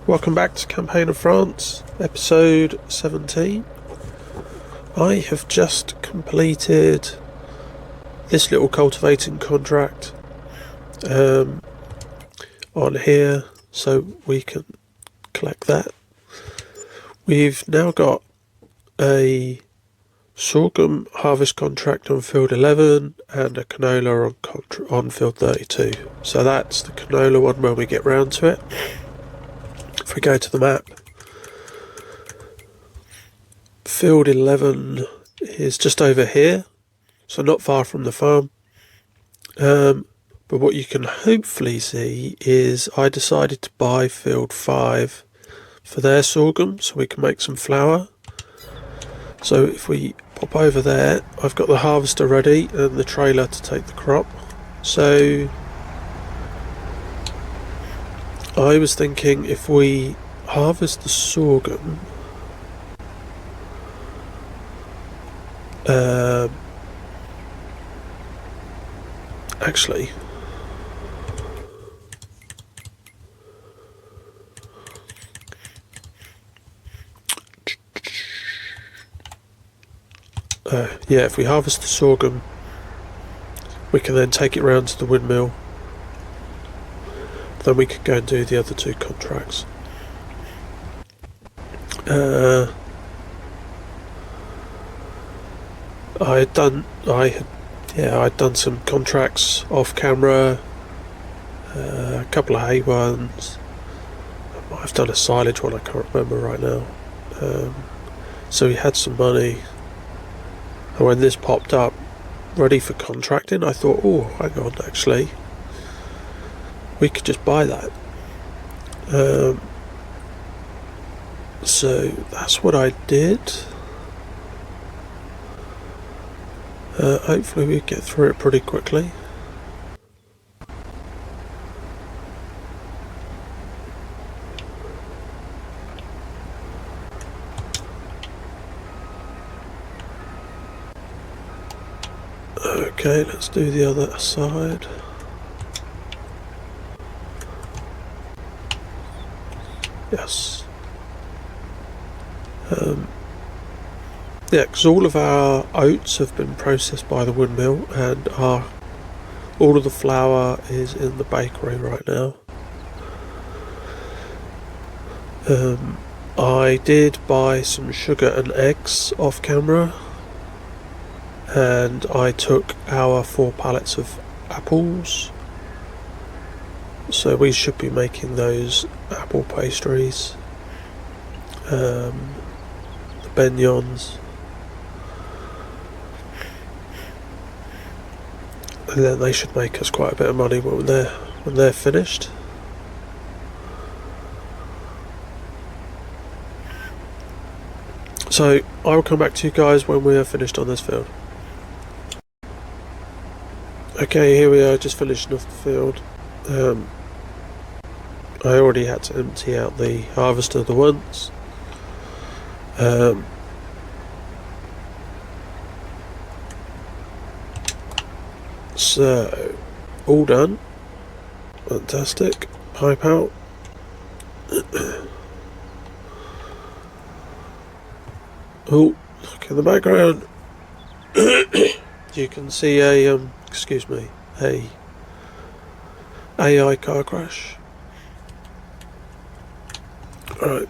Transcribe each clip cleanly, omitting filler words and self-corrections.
Welcome back to Campaign of France, episode 17. I have just completed this little cultivating contract on here, so we can collect that. We've now got a sorghum harvest contract on field 11 and a canola on field 32. So that's the canola one when we get round to it. If we go to the map, field 11 is just over here, so not far from the farm. But what you can hopefully see is I decided to buy field 5 for their sorghum so we can make some flour. So if we pop over there, I've got the harvester ready and the trailer to take the crop. So I was thinking if we harvest the sorghum, actually, if we harvest the sorghum, we can then take it round to the windmill. Then we could go and do the other two contracts. I'd done some contracts off camera, a couple of hay ones. I might have done a silage one, I can't remember right now. So we had some money, and when this popped up ready for contracting, I thought, oh, hang on, actually we could just buy that. So that's what I did. Hopefully we get through it pretty quickly. Okay, let's do the other side. Yes. Because all of our oats have been processed by the windmill, and all of the flour is in the bakery right now. I did buy some sugar and eggs off camera, and I took our 4 pallets of apples. So we should be making those apple pastries, the beignets, and then they should make us quite a bit of money when they're finished. So I will come back to you guys when we are finished on this field. Okay, here we are, just finishing off the field. I already had to empty out the harvester the once. So all done. Fantastic. Pipe out. Oh, look in the background. You can see a AI car crash. Right,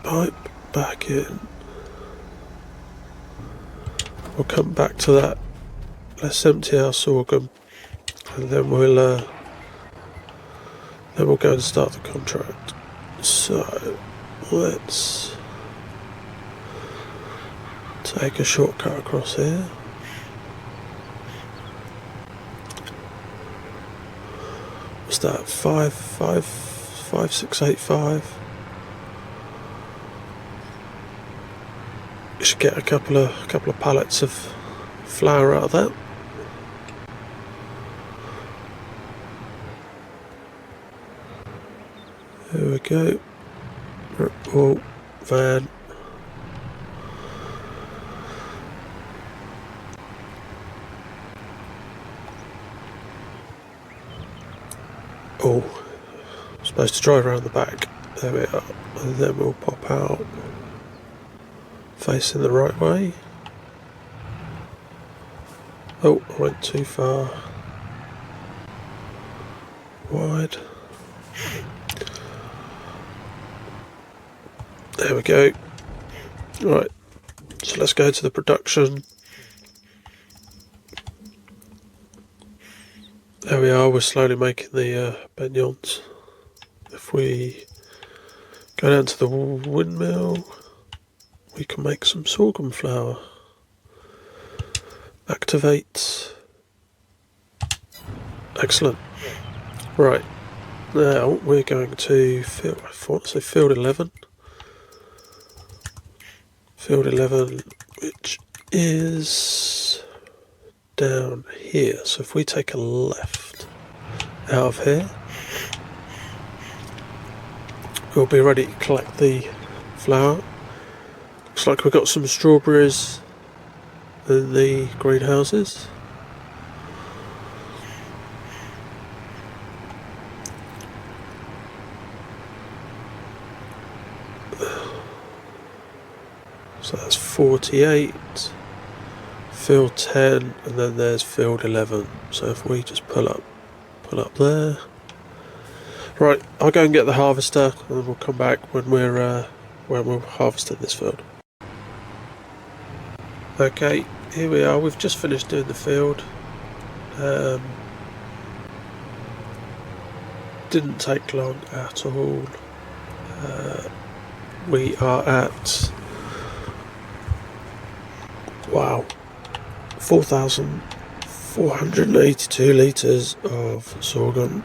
pipe back in. We'll come back to that. Let's empty our sorghum, and then we'll go and start the contract. So let's take a shortcut across here. What's that? 5685. You should get a couple of pallets of flour out of that. There we go. Oh, van. Oh, I'm supposed to drive around the back. There we are. And then we'll pop out facing the right way. Oh, I went too far wide. There we go. Right, so let's go to the production. There we are, we're slowly making the beignets. If we go down to the windmill, we can make some sorghum flour. Activate. Excellent. Right, now we're going to field 11. Field 11, which is down here. So if we take a left out of here, we'll be ready to collect the flour. Looks like we've got some strawberries in the greenhouses. So that's 48, field 10, and then there's field 11. So if we just pull up there. Right, I'll go and get the harvester, and then we'll come back when we're harvesting this field. Okay, here we are. We've just finished doing the field. Didn't take long at all. We are at 4,482 litres of sorghum.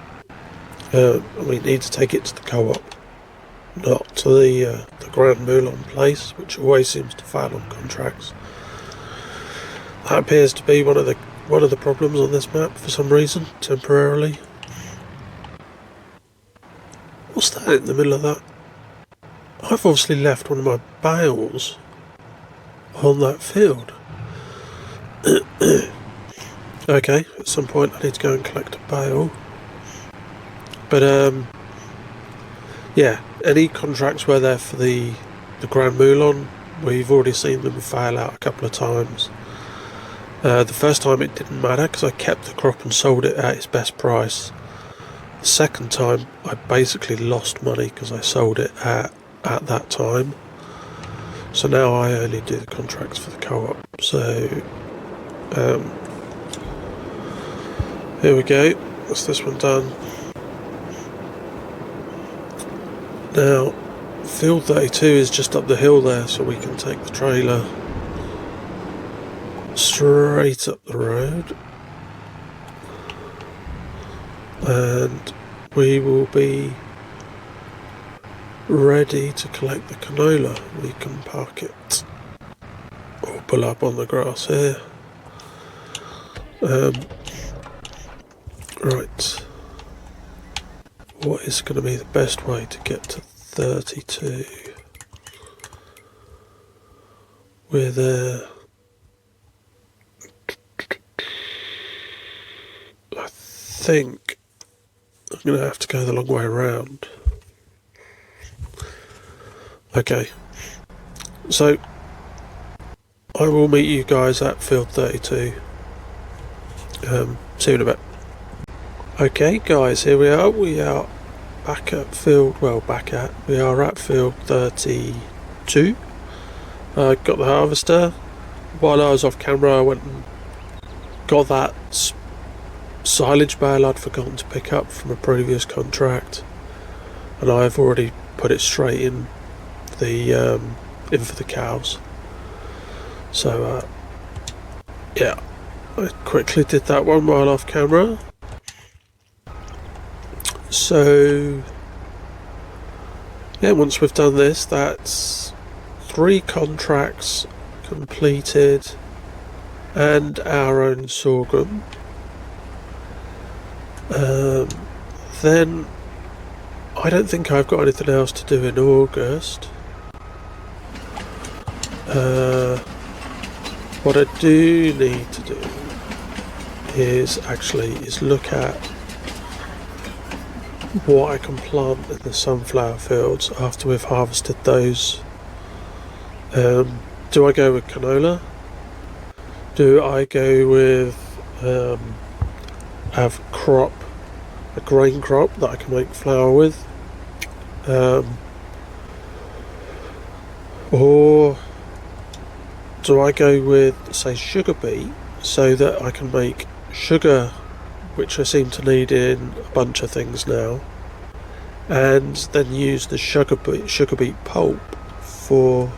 We need to take it to the co-op, not to the Grand Moulin place, which always seems to fail on contracts. That appears to be one of the problems on this map for some reason, temporarily. What's that in the middle of that? I've obviously left one of my bales on that field. Okay, at some point I need to go and collect a bale. But yeah, any contracts where they're for the Grand Moulin, we've already seen them fail out a couple of times. The first time it didn't matter because I kept the crop and sold it at its best price. The second time I basically lost money because I sold it at that time. So now I only do the contracts for the co-op. So here we go. That's this one done. Now, field 32 is just up the hill there, so we can take the trailer straight up the road. And we will be ready to collect the canola. We can park it or pull up on the grass here. Right. What is going to be the best way to get to 32? We're there. I think I'm going to have to go the long way around. Okay. So I will meet you guys at field 32. See you in a bit. Okay guys, here we are. We are back at field, we are at field 32. I got the harvester. While I was off camera I went and got that silage bale I'd forgotten to pick up from a previous contract, and I've already put it straight in for the cows. So yeah, I quickly did that one while off camera. So yeah, once we've done this, that's 3 contracts completed and our own sorghum. Then I don't think I've got anything else to do in August. What I do need to do is look at what I can plant in the sunflower fields after we've harvested those. Do I go with canola? Do I go with have a grain crop that I can make flour with? Or do I go with, say, sugar beet, so that I can make sugar, which I seem to need in a bunch of things now, and then use the sugar beet pulp for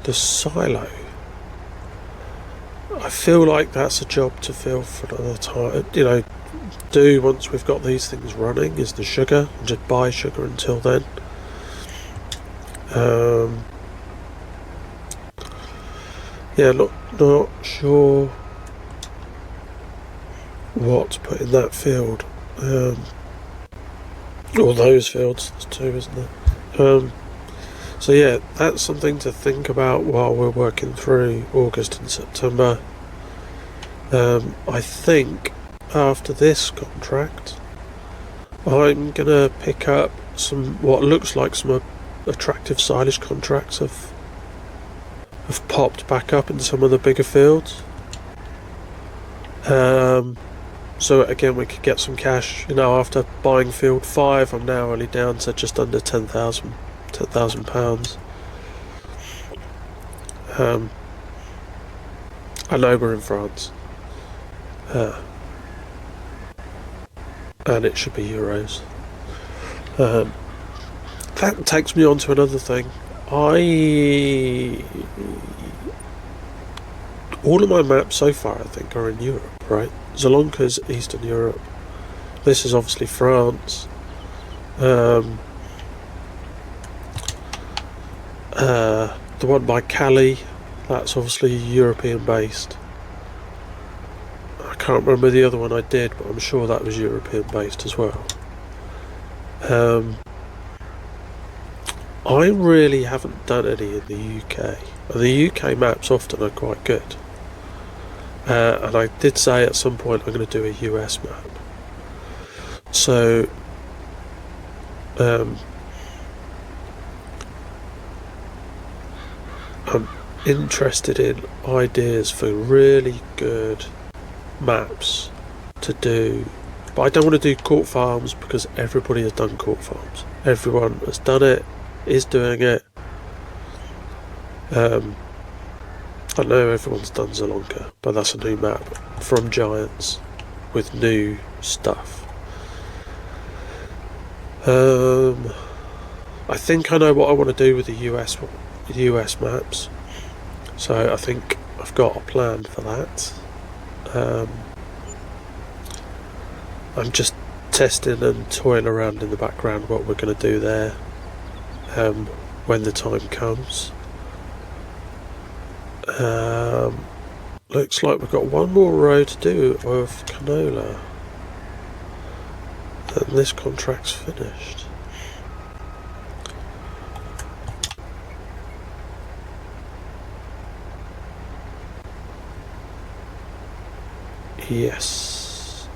the silo? I feel like that's a job to fill for another time. Do once we've got these things running is the sugar, and just buy sugar until then. Yeah, not sure what to put in that field. Or those fields, there's two, isn't there? So yeah, that's something to think about while we're working through August and September. I think after this contract, I'm gonna pick up what looks like some attractive silage contracts have popped back up in some of the bigger fields. So again, we could get some cash. After buying field 5, I'm now only down to just under £10,000. I know we're in France, and it should be euros. That takes me on to another thing. All of my maps so far, I think, are in Europe, right? Sri Lanka's Eastern Europe. This is obviously France. The one by Cali, that's obviously European based. I can't remember the other one I did, but I'm sure that was European based as well. I really haven't done any in the UK. The UK maps often are quite good. And I did say at some point I'm going to do a US map. So, I'm interested in ideas for really good maps to do. But I don't want to do court farms because everybody has done court farms. Everyone has done it, is doing it. I know everyone's done Sri Lanka, but that's a new map from Giants with new stuff. I think I know what I want to do with the US maps, so I think I've got a plan for that. I'm just testing and toying around in the background what we're going to do there when the time comes. Looks like we've got one more row to do of canola, and this contract's finished. Yes.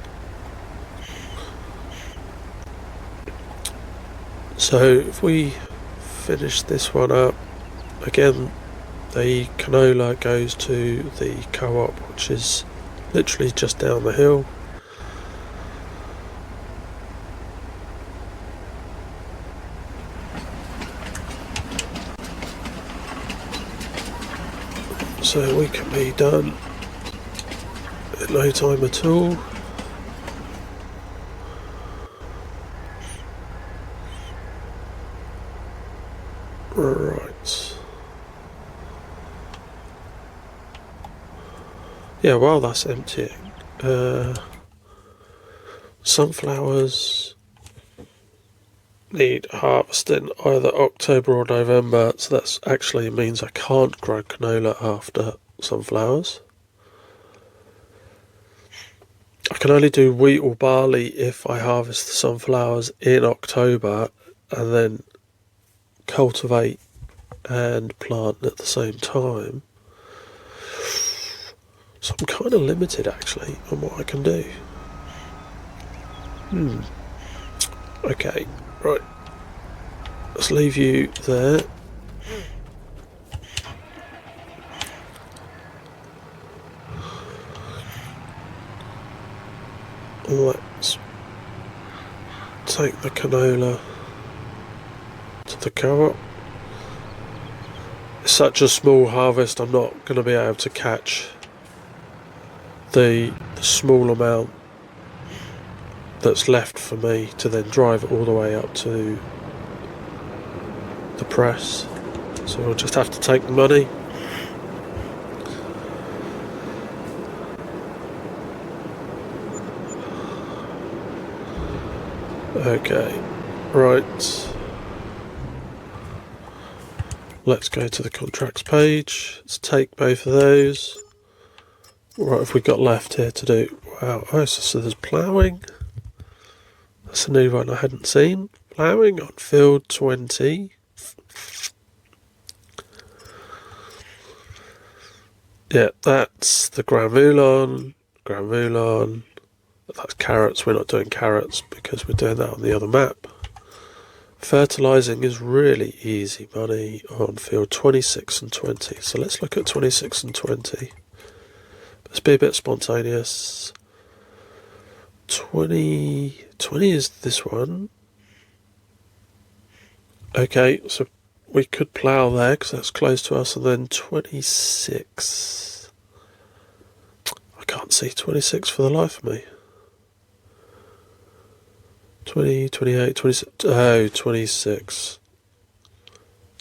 So if we finish this one up, again, the canola goes to the co-op, which is literally just down the hill. So we can be done in no time at all. Right. Yeah, while that's emptying, sunflowers need harvesting either October or November, so that actually means I can't grow canola after sunflowers. I can only do wheat or barley if I harvest the sunflowers in October and then cultivate and plant at the same time. So I'm kind of limited actually on what I can do. Okay, right. Let's leave you there. Let's take the canola to the co-op. It's such a small harvest, I'm not going to be able to catch the small amount that's left for me to then drive it all the way up to the press. So we'll just have to take the money. Okay, right. Let's go to the contracts page. Let's take both of those. What have we got left here to do? Wow, oh, so there's ploughing. That's a new one I hadn't seen. Ploughing on field 20. Yeah, that's the granulon. That's carrots. We're not doing carrots because we're doing that on the other map. Fertilising is really easy money on field 26 and 20. So let's look at 26 and 20. Let's be a bit spontaneous. 20 is this one. Okay, so we could plough there because that's close to us, and then 26. I can't see 26 for the life of me. 20, 28, 26. Oh, 26.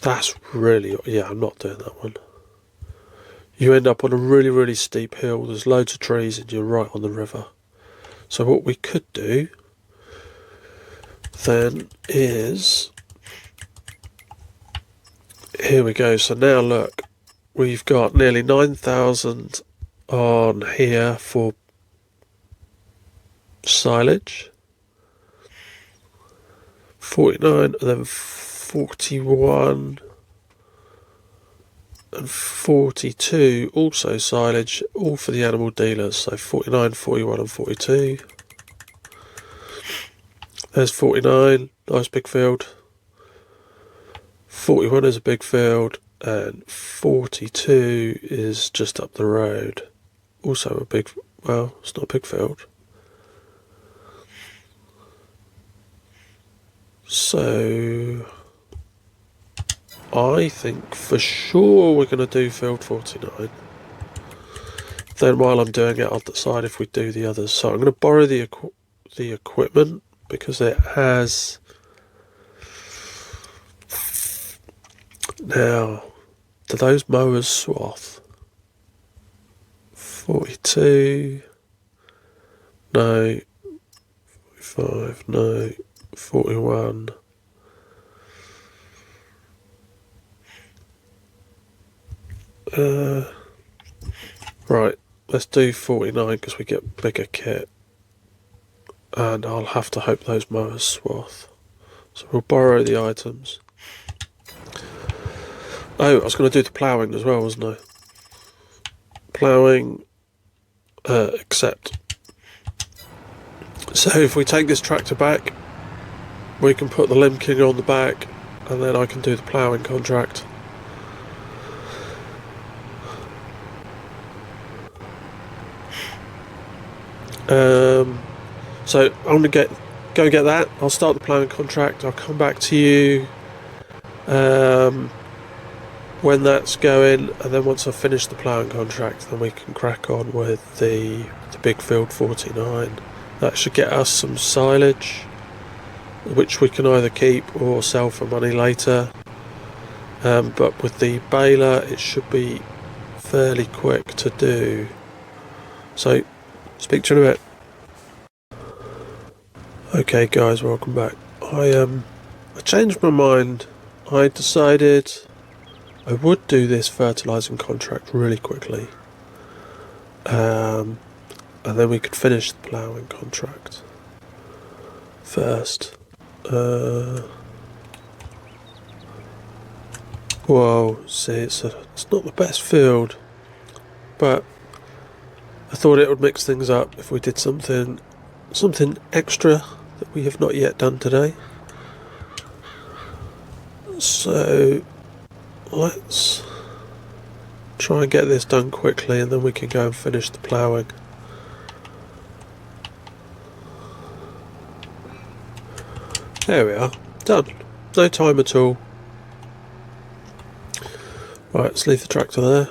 That's really... Yeah, I'm not doing that one. You end up on a really, really steep hill. There's loads of trees and you're right on the river. So what we could do then is... Here we go. So now look. We've got nearly 9,000 on here for silage. 49 and then 41 and 42 also silage, all for the animal dealers. So 49, 41 and 42. There's 49, nice big field. 41 is a big field, and 42 is just up the road. Also a big, well, it's not a big field. So I think for sure we're going to do field 49. Then while I'm doing it, I'll decide if we do the others. So I'm going to borrow the equipment because it has... Now, do those mowers swath? 42... No. 45... No. 41. Right, let's do 49 because we get bigger kit. And I'll have to hope those mowers swath. So we'll borrow the items. Oh, I was going to do the ploughing as well, wasn't I? Ploughing, accept. So if we take this tractor back, we can put the Limking on the back, and then I can do the ploughing contract. So I'm going to go get that. I'll start the ploughing contract. I'll come back to you when that's going, and then once I've finished the ploughing contract, then we can crack on with the big field 49. That should get us some silage, which we can either keep or sell for money later. But with the baler, it should be fairly quick to do. So, speak to you in a bit. Okay guys, welcome back. I changed my mind. I decided I would do this fertilising contract really quickly. And then we could finish the ploughing contract first. Whoa, see, it's not the best field, but I thought it would mix things up if we did something extra that we have not yet done today. So let's try and get this done quickly, and then we can go and finish the ploughing. There we are, done. No time at all. Right, let's leave the tractor there.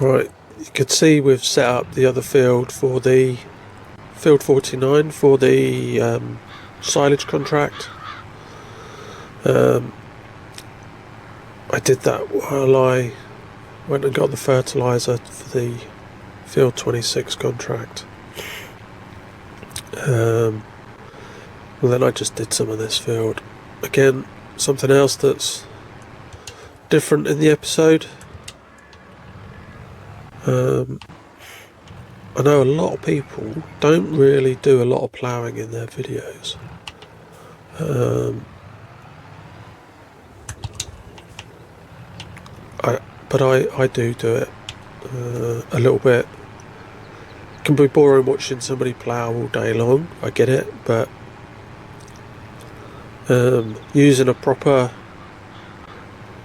Right, you can see we've set up the other field for the field 49 for the silage contract. I did that while I went and got the fertiliser for the field 26 contract. And then I just did some of this field. Again, something else that's different in the episode. I know a lot of people don't really do a lot of ploughing in their videos. But I do it a little bit. It can be boring watching somebody plough all day long, I get it, but using a proper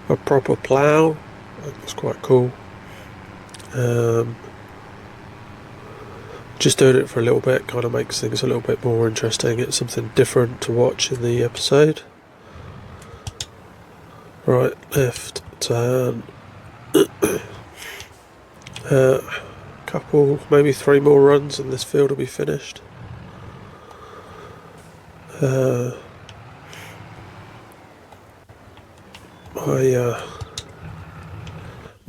plough, it's quite cool. Just doing it for a little bit kind of makes things a little bit more interesting. It's something different to watch in the episode. Right, left turn. Couple, maybe 3 more runs and this field will be finished.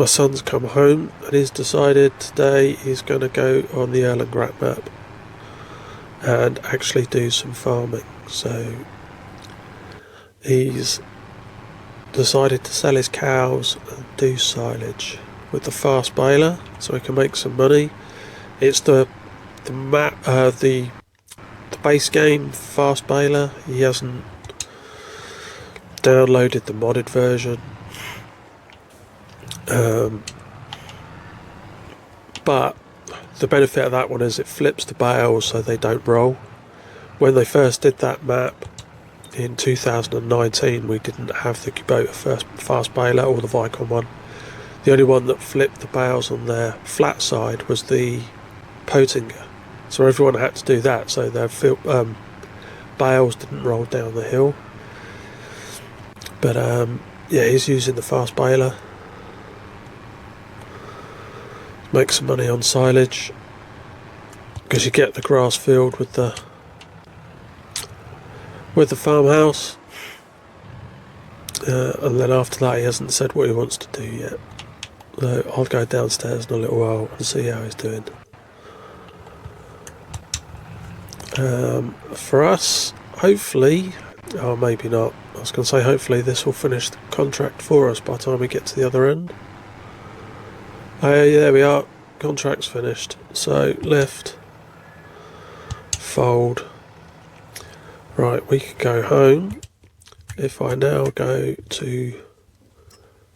My son's come home and he's decided today he's going to go on the Erlengratt map and actually do some farming. So he's decided to sell his cows and do silage with the fast baler so he can make some money. It's the base game fast baler. He hasn't downloaded the modded version. But the benefit of that one is it flips the bales so they don't roll. When they first did that map in 2019, we didn't have the Kubota fast baler or the Vicon one. The only one that flipped the bales on their flat side was the Potinger. So everyone had to do that so their bales didn't roll down the hill. But yeah, he's using the fast baler. Make some money on silage because you get the grass field with the farmhouse, and then after that he hasn't said what he wants to do yet. So I'll go downstairs in a little while and see how he's doing. For us, hopefully, oh maybe not, I was going to say hopefully this will finish the contract for us by the time we get to the other end. Yeah, there we are, contract's finished. So lift, fold. Right, we could go home. If I now go to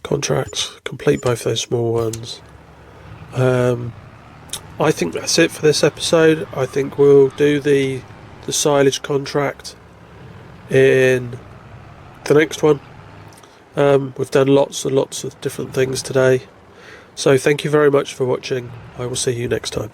contracts, complete both those small ones. I think that's it for this episode. I think we'll do the silage contract in the next one. We've done lots and lots of different things today. So thank you very much for watching. I will see you next time.